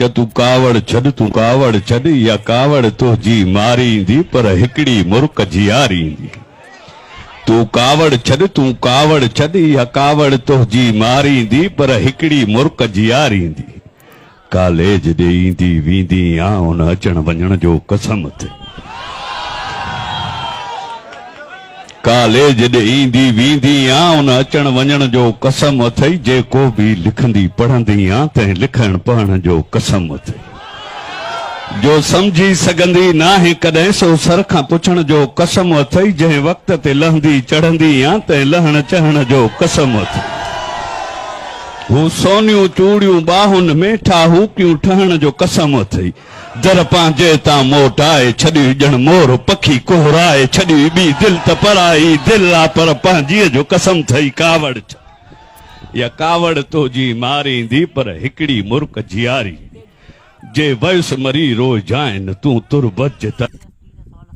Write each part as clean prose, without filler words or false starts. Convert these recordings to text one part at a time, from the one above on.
या तू कावड़ छड़ या कावड़ तो जी मारींदी पर हिकड़ी मुर्क जियारींदी। तू कावड़ छड़ या कावड़ तो जी मारींदी पर हिकड़ी मुर्क जियारींदी। कॉलेज दे ईंदी वींदी आ उन अचण वञण जो कसम थे। कॉलेज दे ईंदी वींदी आ उन अचण वञण जो कसम अथई। जेको भी लिखंदी पढ़ंदी आ ते लिखण पढ़ण जो कसम अथई। जो समझी सघंदी नाहे कॾहिं सो सर खां पुछण जो कसम अथई। जंहिं वक़्त ते लहंदी चढ़ंदी आ ते लहण चढ़ण जो कसम अथई। हू सोनियूं चूड़ियूं बाहुनि में ठाहूकियूं ठहण जो कसम अथई। दर पंहिंजे तां मोटाए छॾी ॼण मोर पखी कोहराए छॾी ॿी दिल त पराई दिल आ पर पंहिंजीअ जो कसम थई। कावड़ या कावड़ तो जी मारींदी पर हिकड़ी मुर्क जियारी। जे वयुस मरी रोज जाए न तू तुरबत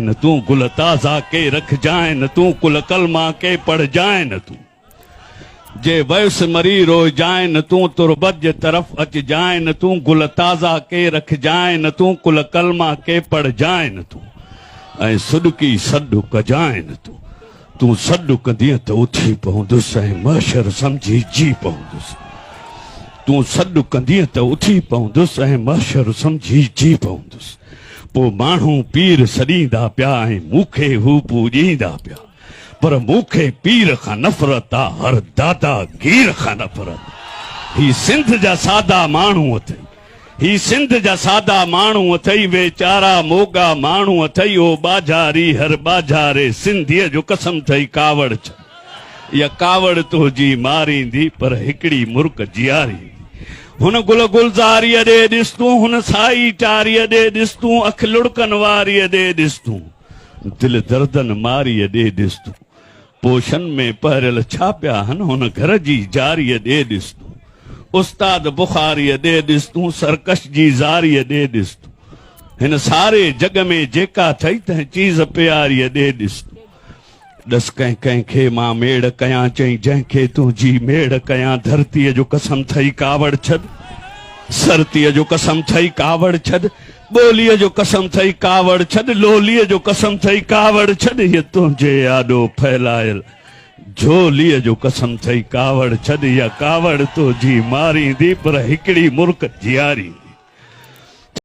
न तू गुल ताज़ा के रख जाए न तू कुल कलमा के पढ़ जाए न तू। जे वयुस मरी रोज जाए न तू तुरबत जे तरफ अच जाए न तू गुल ताज़ा के रख जाए न तू कुल कलमा के पढ़ जाए न तू। ऐं सुडकी सॾु कजाए न तू। तू सॾु कंदीअ त उथी पवंदुसि ऐं महशर समझी जी पवंदुसि। तू सॾु कंदीअ त उथी पवंदुसि ऐं महशर समझी जी पवंदुसि। पोइ माण्हू पीर सॾींदा पिया ऐं मूंखे हू पूॼींदा पिया। पर मूंखे पीर खां नफ़रत आ हर दादा गीर खां नफ़रत। ही सिंध जा सादा माण्हू अथई। ही सिंध जा सादा माण्हू अथई। वेचारा मोगा माण्हू अथई। ओ बाजारी हर बाजारे सिंधीअ जो कसम थई। कावड़ या कावड़ तो जी मारींदी पर हिकड़ी मुर्क जियारी। हुन गुल गुलज़ारीअ ॾे ॾिस तूं हुन साई टारीअ ॾे ॾिस तूं अख लुड़कन वारीअ ॾे ॾिस तूं दिल दर्दन मारीअ ॾे ॾिस तूं। पोशन में पहिरियल छा पिया आहिनि हुन घर जी जारीअ ॾे ॾिस तूं। उस्ताद बुखारीअ ॾे ॾिस तूं सरकश जी ज़ारीअ ॾे ॾिस तूं। हिन सारे जग में जेका थई तंहिं चीज़ प्यारीअ ॾे ॾिस तूं। ॾस कंहिंखे मां मेड़ कयां चई जंहिंखे तुंहिंजी मेड़ कयां। धरतीअ जो कसम थई कावड़ छॾ। सरतीअ जो कसम थई कावड़ छॾ। ॿोलीअ जो कसम थई कावड़ छॾ। लोलीअ जो कसम थई कावड़ छॾ। हीअ तुंहिंजे आॾो फैलायल झोलीअ जो कसम थई कावड़ छॾ। या कावड़ तो जी मारींदी पर हिकड़ी मुर्क जियारी।